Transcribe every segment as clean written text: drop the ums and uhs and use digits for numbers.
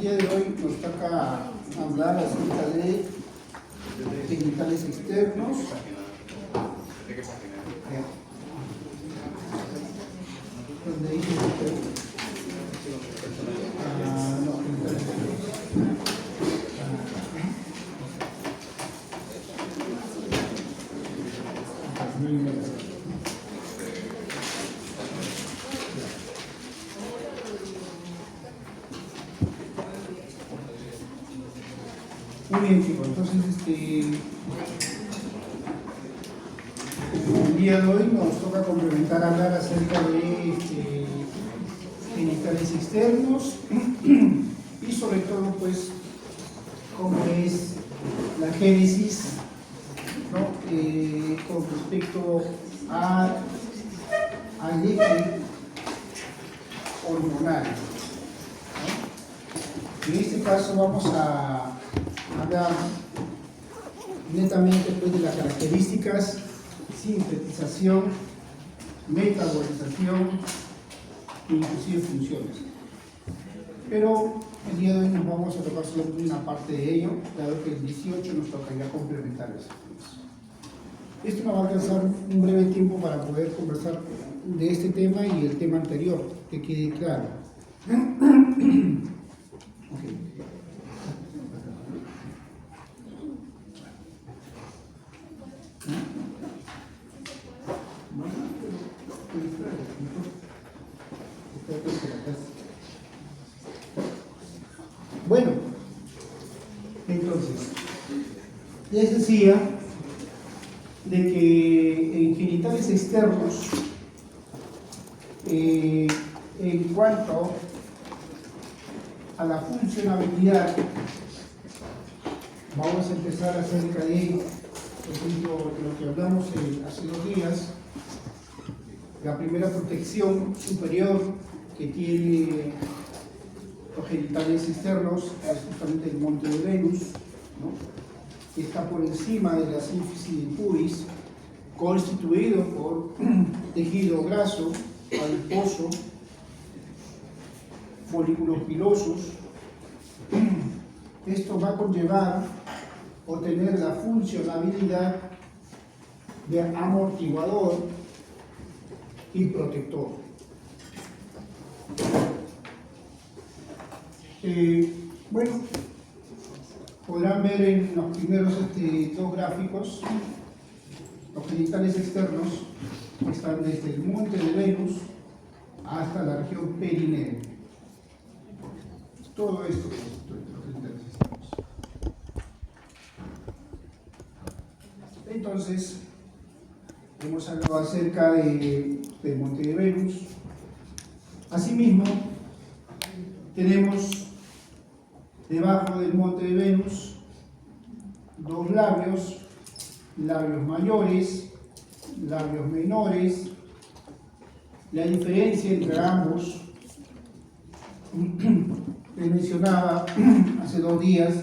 día de hoy nos toca hablar acerca de genitales externos. Donde dice no, genitales externos. Muy bien, chicos, entonces el día de hoy nos toca complementar hablar acerca de genitales externos y sobre todo pues cómo es la génesis, ¿no? Con respecto al eje hormonal, ¿no? En este caso vamos a hablar netamente pues, de las características, sintetización, metabolización e inclusive funciones. Pero el día de hoy nos vamos a tocar solo una parte de ello, dado que el 18 nos tocaría complementar eso. Esto nos va a alcanzar un breve tiempo para poder conversar de este tema y el tema anterior, que quede claro. Okay. Bueno, entonces, les decía de que en genitales externos, en cuanto a la funcionabilidad, vamos a empezar acerca de, por ejemplo, lo que hablamos hace 2 días, la primera protección superior que tiene los genitales externos es justamente el monte de Venus, ¿no? Que está por encima de la sínfisis del pubis, constituido por tejido graso, adiposo, folículos pilosos. Esto va a conllevar o tener la funcionalidad de amortiguador y protector. Bueno, podrán ver en los primeros 2 gráficos, los genitales externos están desde el monte de Venus hasta la región perineo. Todo esto es los genitales externos. Entonces, hemos hablado acerca del monte de Venus. Asimismo, tenemos debajo del monte de Venus 2 labios, labios mayores, labios menores. La diferencia entre ambos, les mencionaba hace 2 días,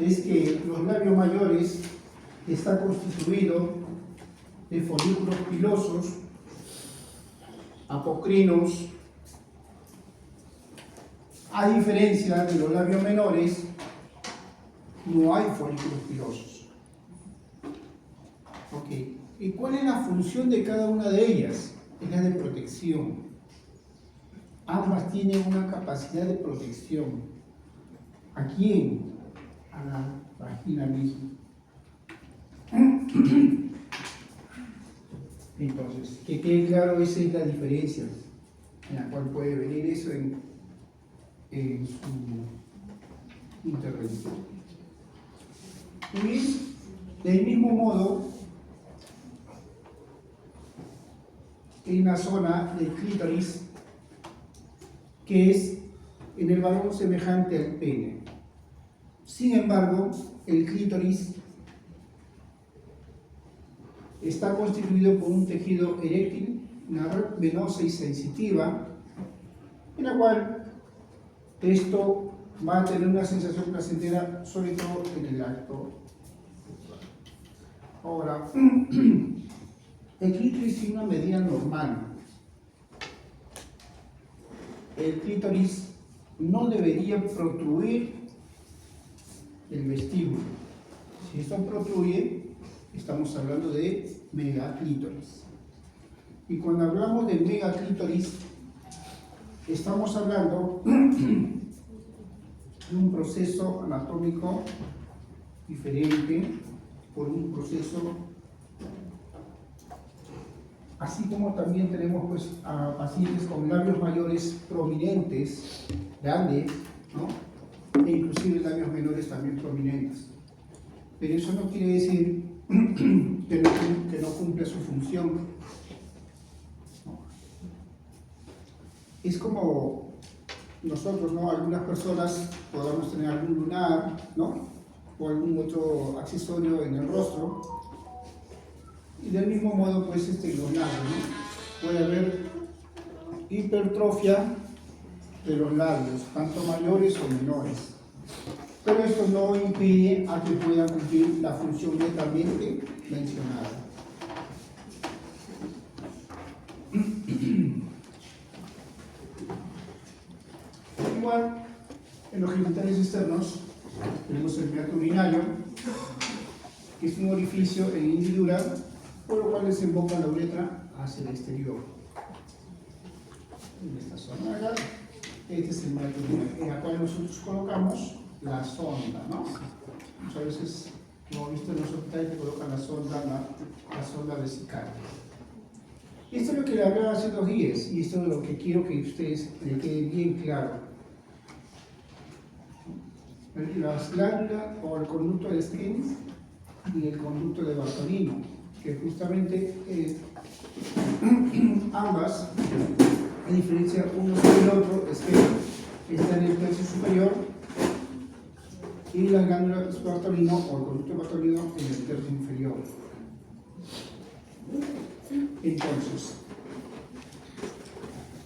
es que los labios mayores están constituidos de folículos pilosos, apocrinos, a diferencia de los labios menores, no hay folículos pilosos. Okay. ¿Y cuál es la función de cada una de ellas? Es la de protección. Ambas tienen una capacidad de protección. ¿A quién? A la vagina misma. Entonces, que quede claro, esa es la diferencia en la cual puede venir eso en su intervención. Y del mismo modo, en la zona del clítoris, que es en el varón semejante al pene. Sin embargo, el clítoris está constituido por un tejido eréctil, una red venosa y sensitiva, en la cual esto va a tener una sensación placentera, sobre todo en el acto. Ahora, el clítoris tiene una medida normal. El clítoris no debería protruir el vestíbulo. Si esto protruye, estamos hablando de megaclítoris. Y cuando hablamos de megaclítoris, estamos hablando de un proceso anatómico diferente, por un proceso, así como también tenemos pues a pacientes con labios mayores prominentes, grandes, ¿no? E inclusive labios menores también prominentes. Pero eso no quiere decir que no cumple su función. ¿No? Es como nosotros, ¿no? Algunas personas podamos tener algún lunar, ¿no? O algún otro accesorio en el rostro. Y del mismo modo, pues, los labios, ¿no? Puede haber hipertrofia de los labios, tanto mayores o menores. Pero esto no impide a que puedan cumplir la función netamente mencionada. Igual, en los genitales externos tenemos el meato urinario, que es un orificio en hendidura, por lo cual desemboca la uretra hacia el exterior. En esta zona acá, este es el meato urinario, en la cual nosotros colocamos la sonda, ¿no? Muchas veces, como he visto en los hospitales, que colocan la sonda vesical. Esto es lo que le hablaba hace 2 días, y esto es lo que quiero que ustedes le quede bien claro. Las glándulas o el conducto de Stenz y el conducto de Bartolino, que justamente ambas, a diferencia uno del otro, es que está en el tercio superior y la glándula Bartolino o el conducto de Bartolino en el tercio inferior. Entonces,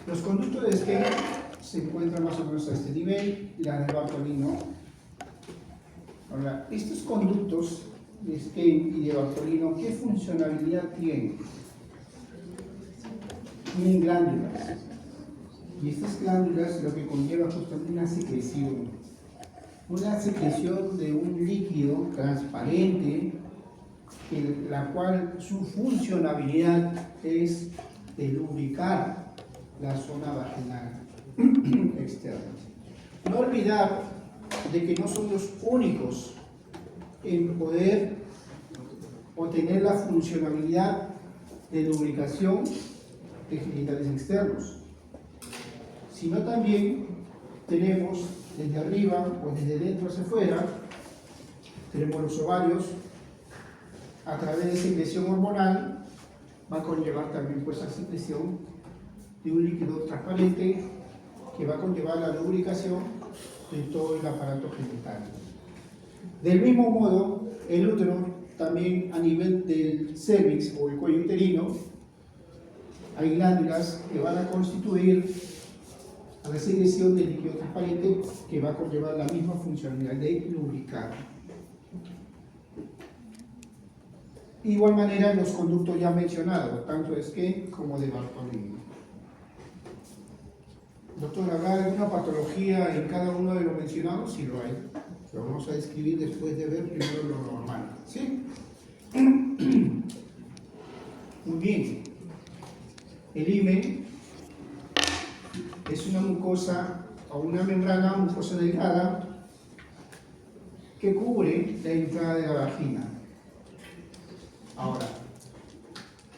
los conductos de Stenz se encuentran más o menos a este nivel, y la de Bartolino. Ahora, estos conductos de Stenz y de Bartolino, ¿qué funcionalidad tienen? Tienen glándulas. Y estas glándulas lo que conlleva justamente una secreción de un líquido transparente, la cual su funcionalidad es de lubricar la zona vaginal externa. No olvidar de que no son los únicos en poder obtener la funcionalidad de lubricación de genitales externos, sino también tenemos desde arriba o desde dentro hacia afuera, tenemos los ovarios, a través de secreción hormonal va a conllevar también pues la secreción de un líquido transparente que va a conllevar la lubricación de todo el aparato genital. Del mismo modo, el útero también a nivel del cervix o el cuello uterino, hay glándulas que van a constituir a la secreción del líquido transparente que va a conllevar la misma funcionalidad de lubricar. De igual manera, los conductos ya mencionados, tanto de Stenz como de Bartolini. Doctor, ¿habrá alguna patología en cada uno de los mencionados? Sí lo hay. Lo vamos a describir después de ver primero lo normal. ¿Sí? Muy bien. El himen es una mucosa o una membrana mucosa delgada que cubre la entrada de la vagina. Ahora,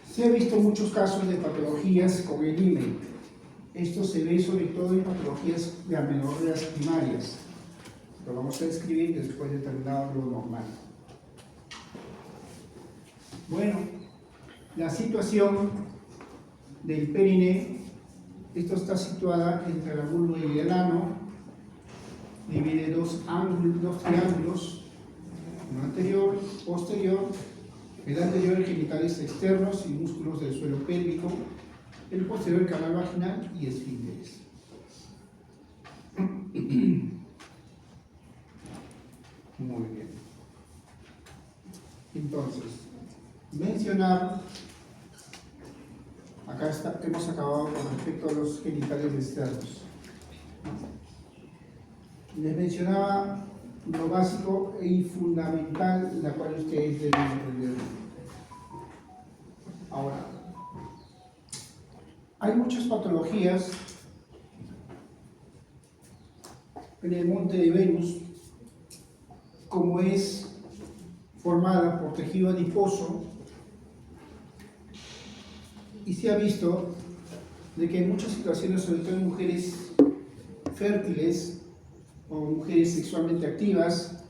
se han visto muchos casos de patologías con el himen. Esto se ve sobre todo en patologías de amenorreas primarias. Lo vamos a describir después de terminar lo normal. Bueno, la situación del perine, esto está situada entre la vulva y el ano, divide dos triángulos, uno anterior, posterior, el anterior genitales externos y músculos del suelo pélvico, el posterior canal vaginal y esfínteres. Muy bien. Entonces, mencionar, acá hemos acabado con respecto a los genitales externos. Les mencionaba lo básico y fundamental, la cual ustedes deben entender. Ahora, hay muchas patologías en el monte de Venus, como es formada por tejido adiposo, y se ha visto de que en muchas situaciones, sobre todo en mujeres fértiles o mujeres sexualmente activas,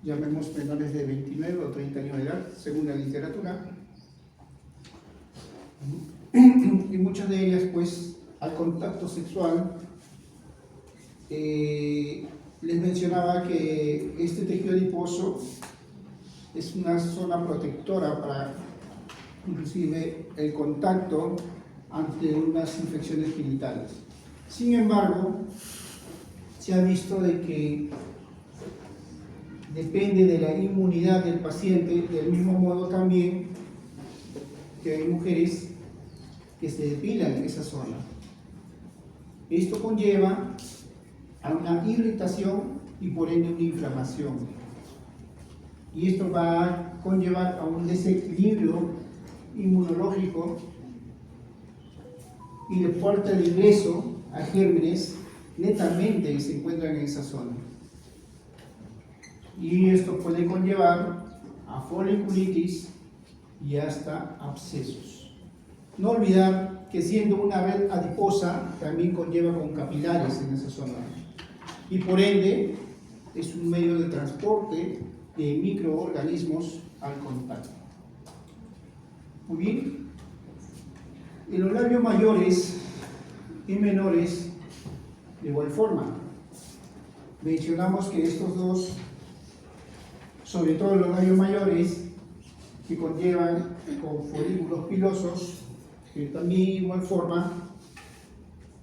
llamemos menores de 29 o 30 años de edad, según la literatura, y muchas de ellas, pues, al contacto sexual, les mencionaba que este tejido adiposo es una zona protectora para, inclusive, el contacto ante unas infecciones genitales. Sin embargo, se ha visto de que depende de la inmunidad del paciente, del mismo modo también que hay mujeres que se depilan en esa zona. Esto conlleva a una irritación y por ende una inflamación. Y esto va a conllevar a un desequilibrio inmunológico y de puerta de ingreso a gérmenes netamente que se encuentran en esa zona. Y esto puede conllevar a foliculitis y hasta abscesos. No olvidar que siendo una red adiposa también conlleva con capilares en esa zona y por ende es un medio de transporte de microorganismos al contacto. Muy bien. En los labios mayores y menores, de igual forma, mencionamos que estos dos, sobre todo los labios mayores, que conllevan con folículos pilosos, que también de igual forma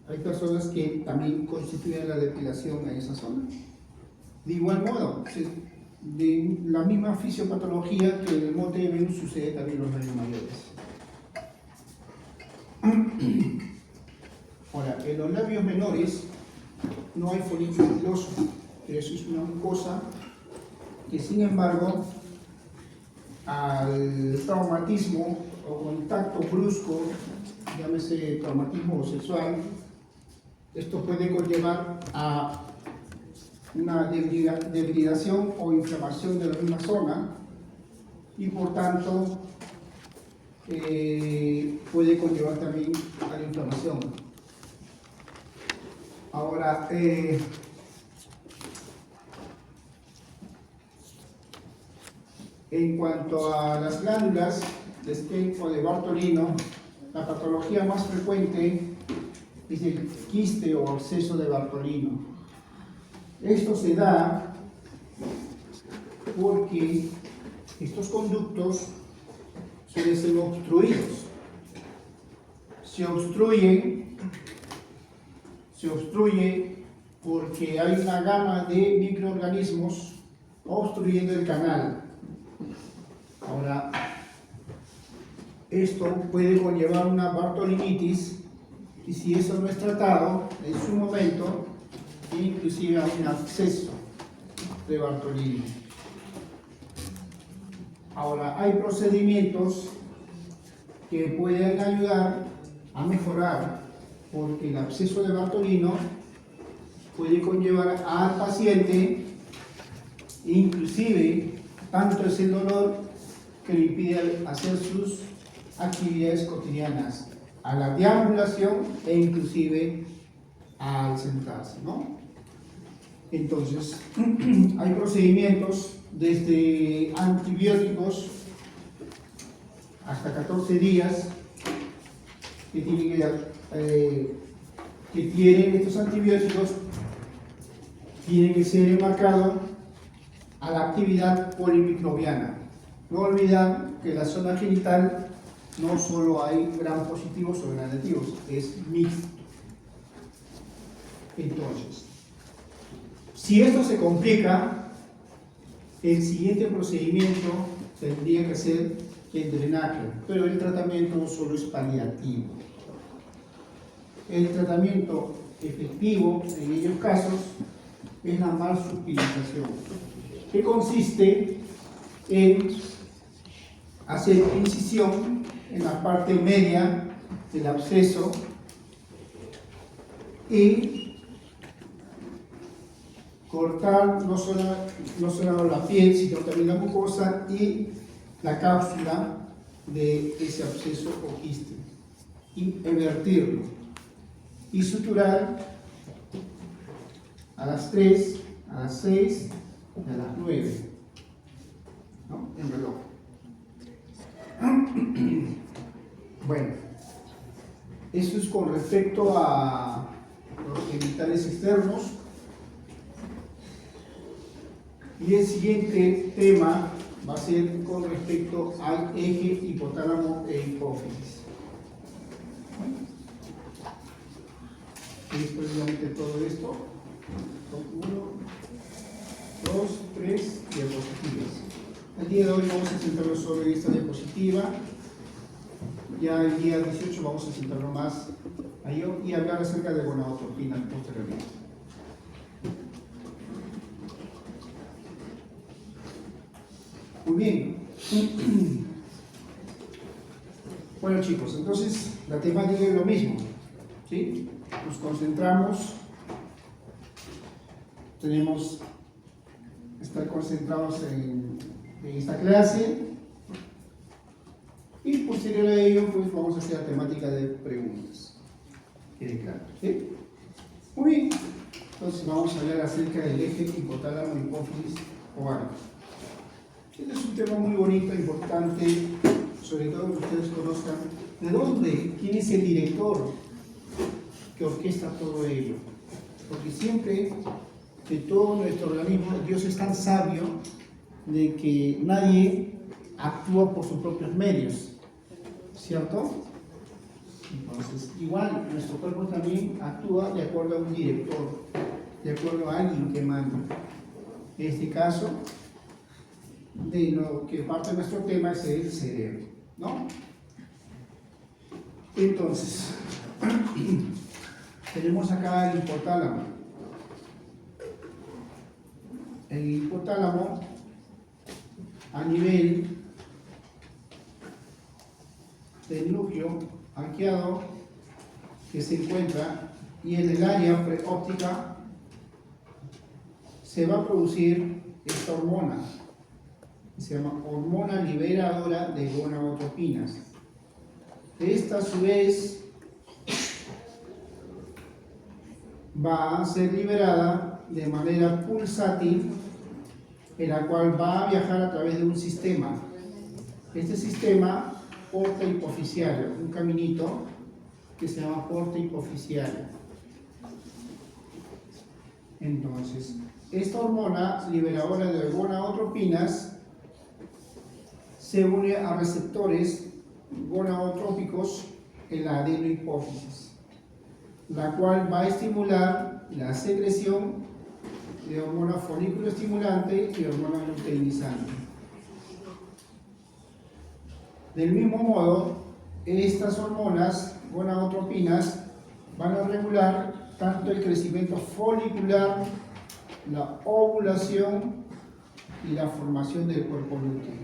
hay personas que también constituyen la depilación en esa zona. De igual modo, de la misma fisiopatología que en el monte de Venus sucede también en los labios mayores. Ahora, en los labios menores no hay folículo piloso, pero eso es una cosa que, sin embargo, al traumatismo o contacto brusco, llámese traumatismo sexual, esto puede conllevar a una debilidación o inflamación de la misma zona y por tanto puede conllevar también a la inflamación. Ahora, en cuanto a las glándulas de Schenck o de Bartolino, la patología más frecuente es el quiste o absceso de Bartolino. Esto se da porque estos conductos suelen ser obstruidos. Se obstruye porque hay una gama de microorganismos obstruyendo el canal. Ahora, esto puede conllevar una bartolinitis y si eso no es tratado en su momento, inclusive a un absceso de Bartolino. Ahora, hay procedimientos que pueden ayudar a mejorar, porque el absceso de Bartolino puede conllevar al paciente, inclusive tanto es el dolor que le impide hacer sus actividades cotidianas, a la deambulación e inclusive al sentarse, ¿no? Entonces, hay procedimientos desde antibióticos hasta 14 días que tienen estos antibióticos, tienen que ser enmarcados a la actividad polimicrobiana. No olvidar que en la zona genital no solo hay gram positivos o gram negativos, es mixto. Entonces, si esto se complica, el siguiente procedimiento tendría que ser el drenaje, pero el tratamiento solo es paliativo. El tratamiento efectivo en ellos casos es la marsupialización, que consiste en hacer incisión en la parte media del absceso y cortar no solo la piel, sino también la mucosa y la cápsula de ese absceso o quiste, y invertirlo y suturar a las 3, a las 6 y a las 9, ¿no? En reloj. Bueno, eso es con respecto a los genitales externos. Y el siguiente tema va a ser con respecto al eje hipotálamo e hipófisis. Y precisamente todo esto son 1, 2, 3 diapositivas. El día de hoy vamos a centrarnos solo en esta diapositiva. Ya el día 18 vamos a centrarnos más a ello y hablar acerca de gonadotropina posteriormente. Muy bien. Bueno, chicos, entonces la temática es lo mismo, ¿sí? Nos concentramos, tenemos que estar concentrados en esta clase y posterior a ello pues vamos a hacer la temática de preguntas. ¿Quede claro? ¿Sí? Muy bien. Entonces vamos a hablar acerca del eje hipotálamo, hipófisis, ovario. Este es un tema muy bonito, importante, sobre todo que ustedes conozcan de dónde, quién es el director que orquesta todo ello. Porque siempre, de todo nuestro organismo, Dios es tan sabio de que nadie actúa por sus propios medios, ¿cierto? Entonces, igual, nuestro cuerpo también actúa de acuerdo a un director, de acuerdo a alguien que manda. En este caso, de lo que parte de nuestro tema es el cerebro, ¿no? Entonces, tenemos acá el hipotálamo. El hipotálamo, a nivel del núcleo arqueado que se encuentra y en el área preóptica, se va a producir esta hormona. Se llama hormona liberadora de gonadotropinas. Esta a su vez va a ser liberada de manera pulsátil, en la cual va a viajar a través de un sistema. Este sistema porta hipofisiario, un caminito que se llama porta hipofisiario. Entonces, esta hormona liberadora de gonadotropinas se une a receptores gonadotrópicos en la adenohipófisis, la cual va a estimular la secreción de hormona folículo estimulante y hormona luteinizante. Del mismo modo, estas hormonas gonadotropinas van a regular tanto el crecimiento folicular, la ovulación y la formación del cuerpo lúteo.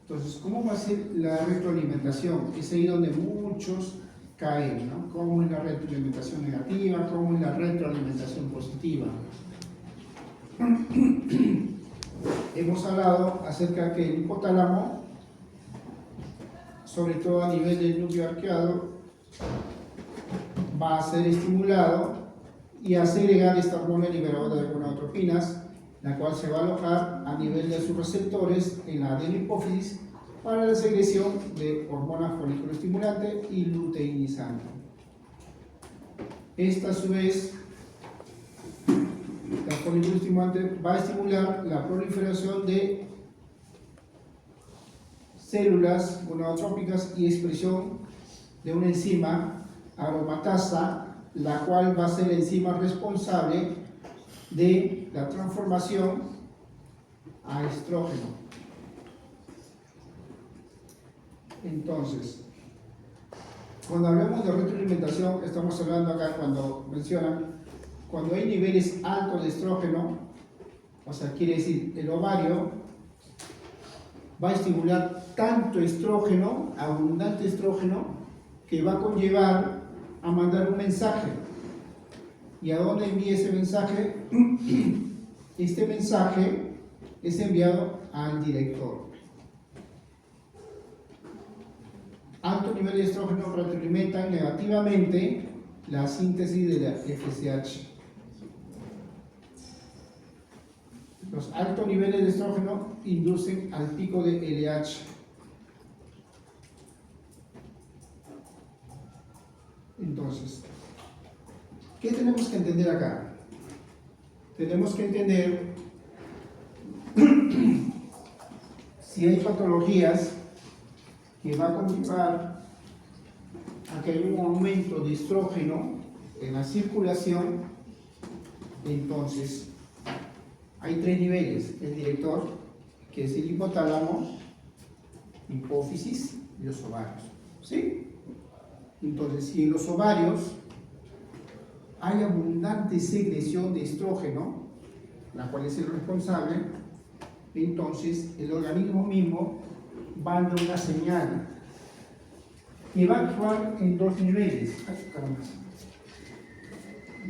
Entonces, ¿cómo va a ser la retroalimentación? Es ahí donde muchos caen, ¿no? ¿Cómo es la retroalimentación negativa? ¿Cómo es la retroalimentación positiva? Hemos hablado acerca de que el hipotálamo, sobre todo a nivel del núcleo arqueado, va a ser estimulado y a segregar esta hormona liberadora de gonadotropinas, la cual se va a alojar a nivel de sus receptores en la adenohipófisis para la secreción de hormona folículo estimulante y luteinizante. Esta a su vez, la folículo estimulante va a estimular la proliferación de células gonadotrópicas y expresión de una enzima aromatasa, la cual va a ser la enzima responsable de la transformación a estrógeno. Entonces, Cuando hablamos de retroalimentación, estamos hablando acá cuando mencionan, cuando hay niveles altos de estrógeno, o sea, quiere decir, el ovario va a estimular tanto estrógeno, abundante estrógeno, que va a conllevar a mandar un mensaje. ¿Y a dónde envía ese mensaje? Este mensaje es enviado al director. Alto nivel de estrógeno retroalimentan negativamente la síntesis de la FSH. Los altos niveles de estrógeno inducen al pico de LH. Entonces, ¿qué tenemos que entender acá? Tenemos que entender si hay patologías que va a conllevar a que haya un aumento de estrógeno en la circulación. Entonces, hay tres niveles: el director, que es el hipotálamo, hipófisis y los ovarios. ¿Sí? Entonces, si en los ovarios hay abundante secreción de estrógeno, la cual es el responsable, entonces el organismo mismo va a dar una señal que va a actuar en dos niveles.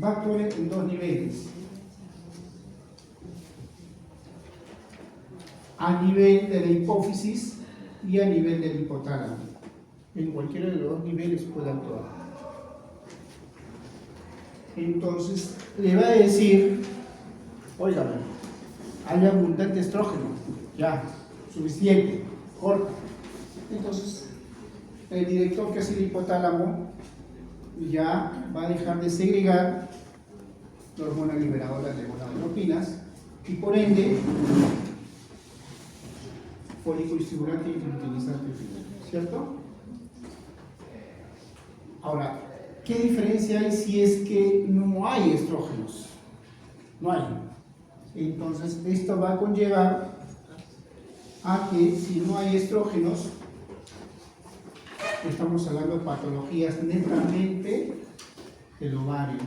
Va a actuar en dos niveles. A nivel de la hipófisis y a nivel del hipotálamo. En cualquiera de los dos niveles puede actuar. Entonces le va a decir, óigame, hay abundante estrógeno, ya, suficiente, corta. Entonces el director, que es el hipotálamo, ya va a dejar de segregar la hormona liberadora de gonadotropinas y por ende folículo estimulante y luteinizante, ¿cierto? Ahora, ¿qué diferencia hay si es que no hay estrógenos? No hay. Entonces, esto va a conllevar a que si no hay estrógenos, estamos hablando de patologías netamente del ovario.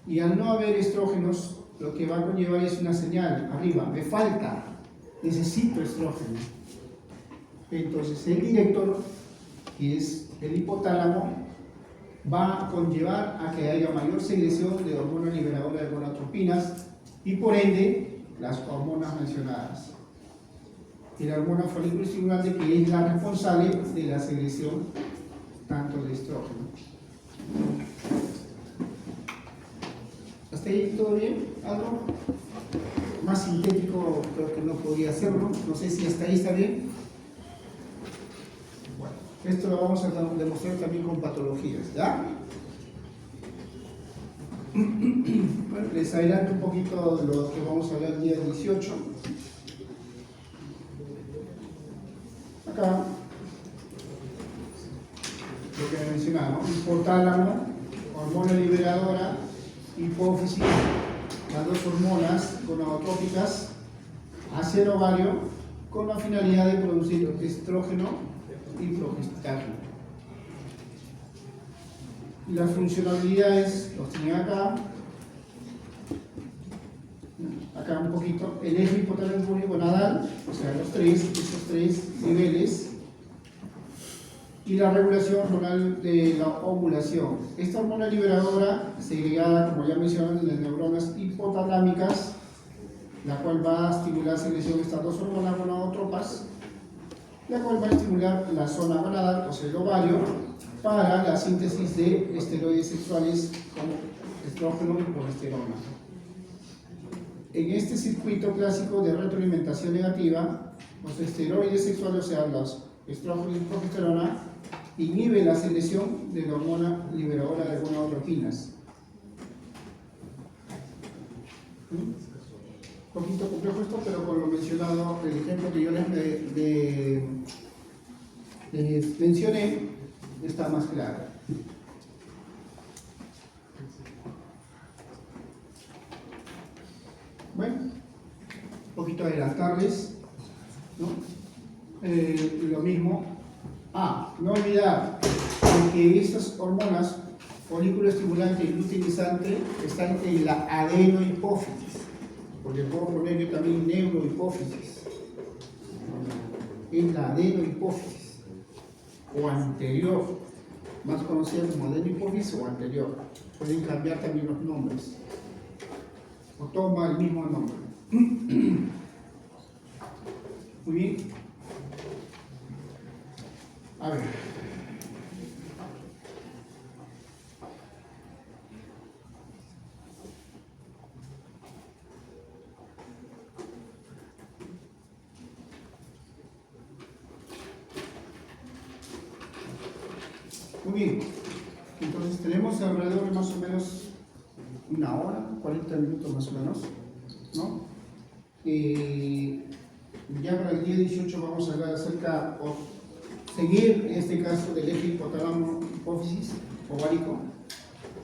Y al no haber estrógenos, lo que va a conllevar es una señal arriba: me falta, necesito estrógeno. Entonces, el director, que es el hipotálamo, va a conllevar a que haya mayor secreción de hormona liberadora de gonadotropinas y por ende las hormonas mencionadas. Y la hormona folículo estimulante, que es la responsable de la secreción tanto de estrógeno. ¿Hasta ahí todo bien? ¿Algo más sintético? Creo que no podía hacerlo. No sé si hasta ahí está bien. Bueno, esto lo vamos a demostrar también con patologías, ¿ya? Bueno, les adelanto un poquito de lo que vamos a hablar el día 18. Acá, lo que he mencionado, ¿no? Hipotálamo, hormona liberadora, hipófisis, las dos hormonas gonadotrópicas hacia el ovario con la finalidad de producir estrógeno y progestágeno. Y las funcionalidades los tienen acá. Acá un poquito, el eje hipotálamo gonadal, o sea, esos tres niveles, y la regulación hormonal de la ovulación. Esta hormona liberadora, segregada, como ya mencioné, en las neuronas hipotalámicas, la cual va a estimular la secreción de estas dos hormonas gonadotrópas, la cual va a estimular la zona gonadal, o sea, el ovario, para la síntesis de esteroides sexuales como estrógeno y progesterona. En este circuito clásico de retroalimentación negativa, los esteroides sexuales, o sea, los estrógeno y progesterona, inhiben la secreción de la hormona liberadora de gonadotropinas. Un poquito complejo esto, pero con lo mencionado, el ejemplo que yo les mencioné, está más claro. Bueno, un poquito adelantarles, ¿no? Lo mismo. No olvidar que estas hormonas, folículo estimulante y luteinizante, están en la adenohipófisis, porque puedo poner yo también neurohipófisis, en la adenohipófisis, o anterior, más conocida como adenohipófisis o anterior. Pueden cambiar también los nombres, o toma el mismo nombre. Muy bien. A ver. Muy bien. Entonces tenemos alrededor de más o menos una hora, 40 minutos más o menos, ¿no? Ya para el día 18 vamos a hablar acerca, o seguir en este caso del eje hipotálamo hipófisis ovárico,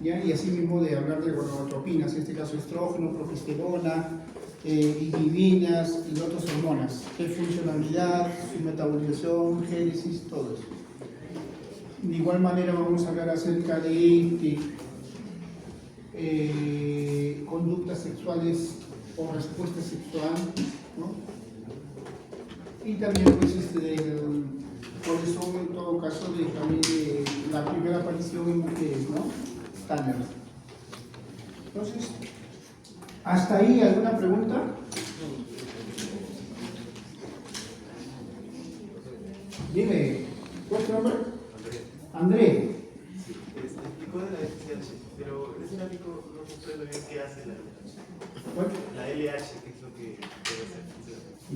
¿ya? Y así mismo de hablar de gonadotropinas, en este caso estrógeno, progesterona, inhibinas y otras hormonas, qué funcionalidad, su metabolización, génesis, todo eso. De igual manera vamos a hablar acerca de conductas sexuales o respuesta sexual, ¿no? Y también pues cuáles son en todo caso también la primera aparición en mujeres, ¿no? Tanner. Entonces, ¿hasta ahí alguna pregunta? Dime, ¿cuál es tu nombre? André. Sí, explicó de la FSH, pero ese gráfico no comprendo bien qué hace la LH. ¿Cuál? La LH, ¿qué es lo que debe hacer?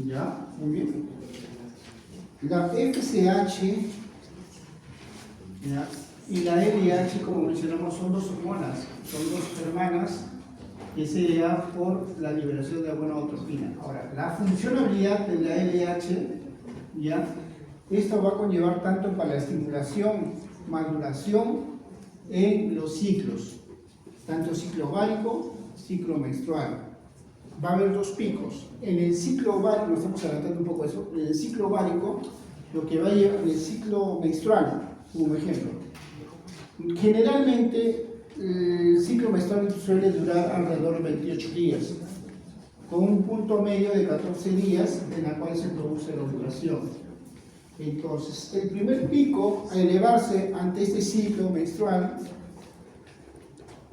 Ya, muy bien. La FSH, ¿ya? Y la LH, como mencionamos, son dos hormonas, son dos hermanas que se da por la liberación de gonadotropina. Ahora, la funcionalidad de la LH, ¿ya? Esto va a conllevar tanto para la estimulación, maduración en los ciclos, tanto ciclo ovárico, ciclo menstrual. Va a haber dos picos. En el ciclo ovárico, nos estamos adelantando un poco eso, en el ciclo ovárico, lo que va a llevar en el ciclo menstrual, como ejemplo. Generalmente, el ciclo menstrual suele durar alrededor de 28 días, con un punto medio de 14 días en la cual se produce la ovulación. Entonces, el primer pico a elevarse ante este ciclo menstrual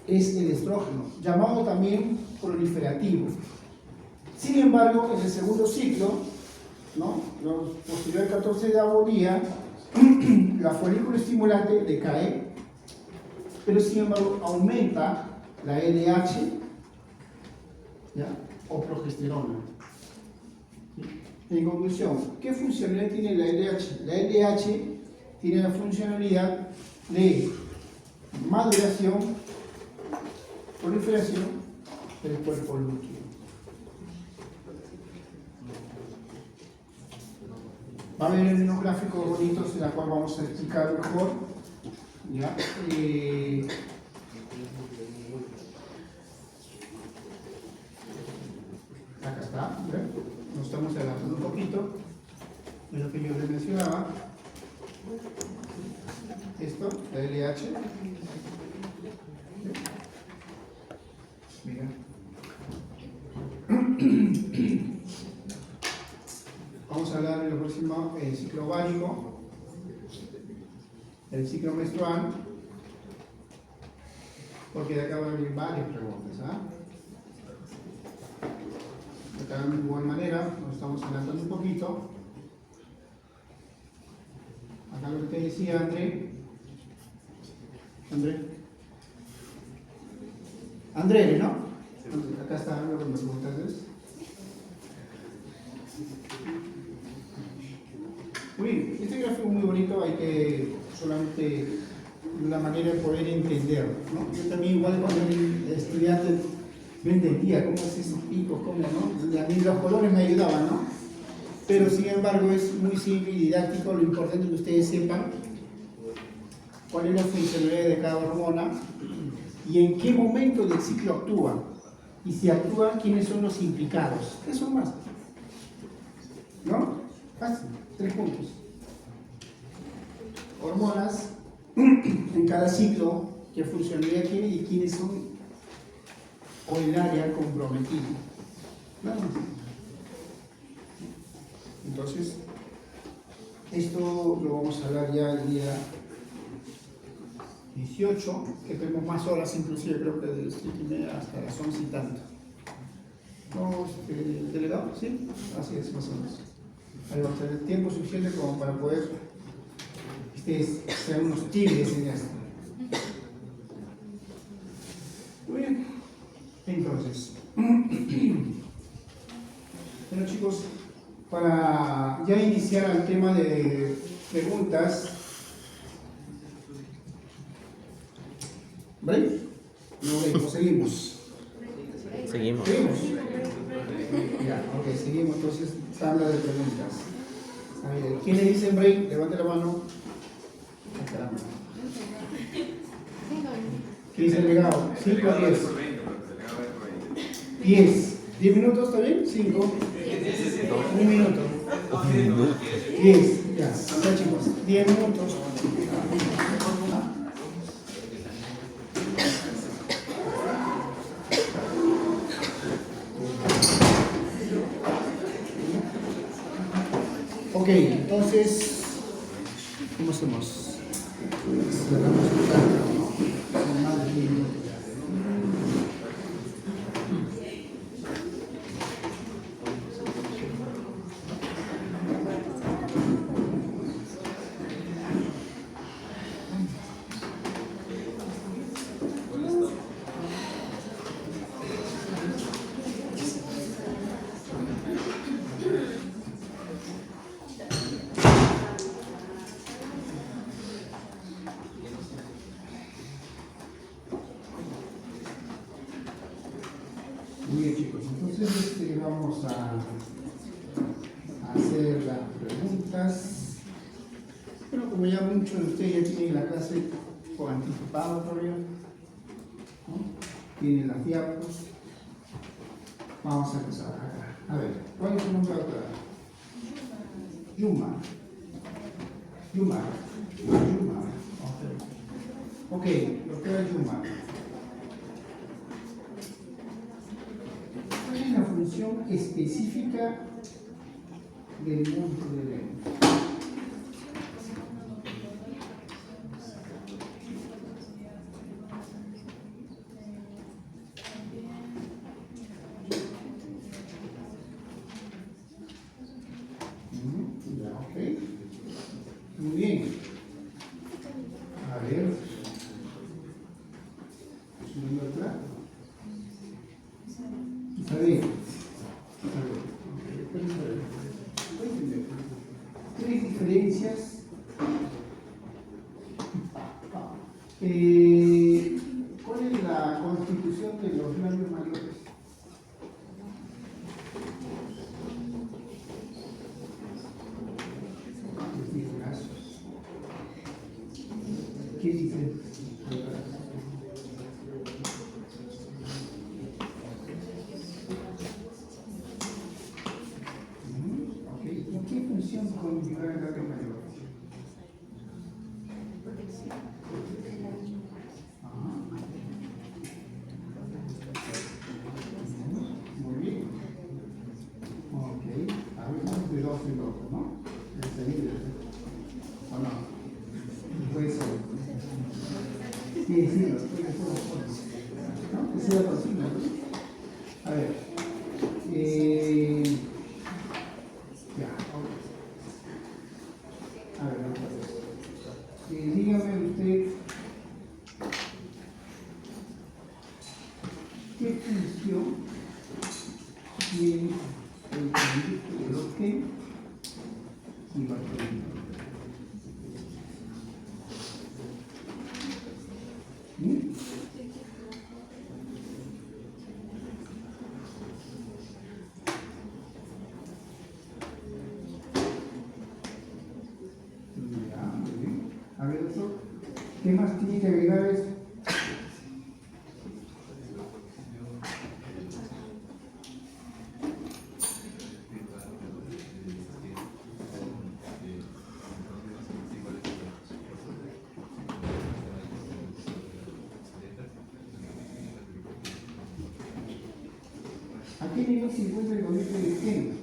es el estrógeno, llamado también proliferativo. Sin embargo, en el segundo ciclo, ¿no? Posterior al 14º día, la folículo estimulante decae, pero sin embargo aumenta la LH, ¿ya? O progesterona. En conclusión, ¿qué funcionalidad tiene la LH? La LH tiene la funcionalidad de maduración, proliferación del cuerpo lúteo. Va a haber unos gráficos bonitos en la cual vamos a explicar mejor, ¿ya? Acá está, ¿ven? Nos estamos adelantando un poquito de lo que yo les mencionaba. Esto, la LH. Mira. Vamos a hablar en el próximo ciclo ovárico, el ciclo menstrual, porque de acá van a venir varias preguntas. De igual manera, nos estamos adelantando un poquito. Acá lo que te decía André, ¿no? Acá está lo que me preguntas. Muy bien, este gráfico es muy bonito, hay que solamente la manera de poder entenderlo, ¿no? Yo también igual cuando era estudiante no entendía cómo es esos picos, cómo, ¿no? A mí los colores me ayudaban, ¿no? Pero sin embargo es muy simple y didáctico. Lo importante es que ustedes sepan cuál es la funcionalidad de cada hormona y en qué momento del ciclo actúa. Y si actúa, quiénes son los implicados. Eso más. ¿No? Fácil. 3 puntos. hormonas en cada ciclo, qué funcionalidad tiene y quiénes son o el área comprometida. Claro. Entonces, esto lo vamos a hablar ya el día 18, que tenemos más horas, inclusive creo que de las 7:30 hasta las 11 y tanto. ¿No, delegado? ¿Sí? Así es, más o menos. Ahí va a tener tiempo suficiente como para poder ustedes sean unos tigres en esto. Muy bien. Entonces, bueno chicos, para ya iniciar el tema de preguntas, ¿vale? No, pues seguimos. Seguimos. ¿Seguimos? Ya, ok, seguimos entonces, tabla de preguntas. A ver, ¿quién le dice break? Levante la mano. Ah, caramba. ¿Qué dice el legado? 5 a 10. 10. ¿10 minutos está bien? 5. 1 minuto. 10. Ya, ya chicos. 10 minutos. Ok, entonces, ¿cómo hacemos? Cerramos el carro, ¿no? Son más de 10 minutos. Muy bien chicos, entonces vamos a hacer las preguntas. Bueno, como ya muchos de ustedes ya tienen la clase por anticipado todavía, ¿no? Tienen las diapos. Vamos a empezar acá. A ver, ¿cuál es su nombre doctora? Yuma. Yuma. Yuma. Ok, doctora Yuma. ¿Cuál es la función específica del monstruo de Lenz? Ya, ok. Muy bien. A ver. ¿Su nombre claro? Isabel. Tres diferencias. ¿Cuál es la constitución de los labios mayores? ¿Qué dice? ¿En qué función conjugar el labio mayor? Muy bien. Ok. A ver, vamos de dos en dos, ¿no? Enseguida. ¿O no? Puede ser. Sí, sí, los puede ser. ¿No? Que sea consigna, ¿no? A ver. Ya, ok. A ver, otra vez. Dígame usted, ¿qué función tiene el conducto de bloque y batería? Ya, muy bien. A ver, doctor, ¿qué más tiene que agregar eso? ¿A qué nivel se encuentra el conducto de esquema?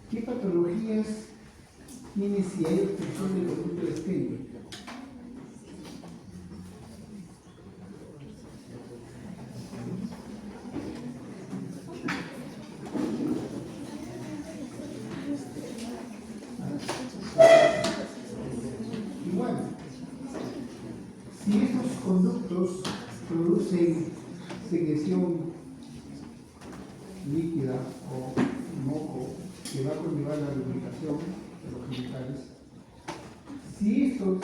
¿Qué patologías tiene si hay obstrucción del conducto de esquema? Igual, si estos conductos producen secreción líquida o moco que va a conllevar la lubricación de los genitales, si estos